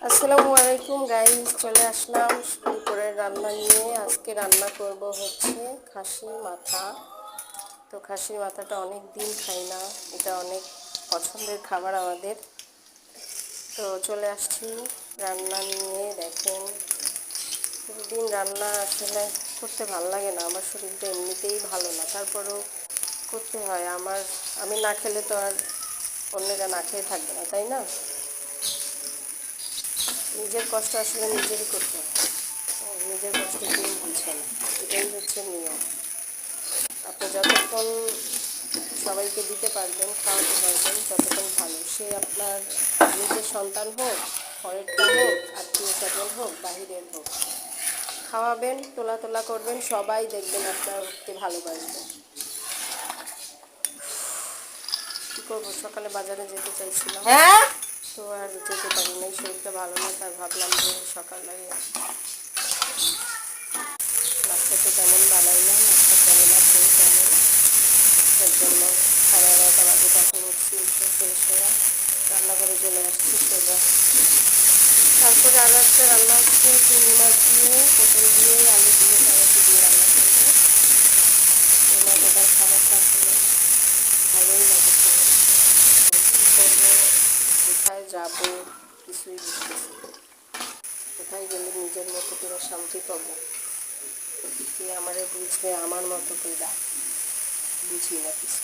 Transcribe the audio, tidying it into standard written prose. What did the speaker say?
আসসালামু আলাইকুম গাইস, চলে আসলাম দুপুরের রান্না নিয়ে। আজকে রান্না করব হচ্ছে খাসির মাথা। তো খাসির মাথাটা অনেক দিন খাই না, এটা অনেক পছন্দের খাবার আমাদের। তো চলে আসছি রান্না নিয়ে। দেখেন, প্রতিদিন রান্না আসলে করতে ভালো লাগে না, আমার শরীরটা এমনিতেই ভালো না, তারপরেও করতে হয়। আমি না খেলে তো আর অন্যেরা না খেয়ে থাকবে না, তাই না? নিজের কষ্ট আসলে নিজেরই করতে হয়। নিজের কষ্ট কেউ বুঝে না, এটাই হচ্ছে নিয়ম। আপনি যতক্ষণ সবাইকে দিতে পারবেন, খাওয়াতে পারবেন, ততক্ষণ ভালো। সে আপনার নিজের সন্তান হোক, পরেরটা হোক, আত্মীয় স্বজন হোক, বাহিরের হোক, খাওয়াবেন, তোলা তোলা করবেন, সবাই দেখবেন আপনাকে ভালোবাসবেন। কী করবো, সকালে বাজারে যেতে চাইছিলাম, তো আর যেতে পারি নাই, শরীরটা ভালো না, তাই ভাবলাম যে সকালে নাস্তা তো তেমন বানাই না, নাস্তা করে না, খেয়ে তেমন, তার জন্য 11:30 বাজে তখন উঠছি, উঠে ফ্রেশ হয়ে রান্না করে চলে আসছি সোজা। তারপরে আরও একটা রান্না হচ্ছে চিংড়ি মাছ দিয়ে, পটল দিয়ে, আলু দিয়ে, টমেটো দিয়ে রান্না করবো। এই মজাদার খাবারটা আসলে ভালোই লাগে খাবার। কী করবো, কোথায় যাবো, কিছুই বুঝতেছি না। কোথায় গেলে নিজের মতো করে শান্তি পাবো, কে আমারে বুঝবে আমার মতো করে, বুঝি না কিছু।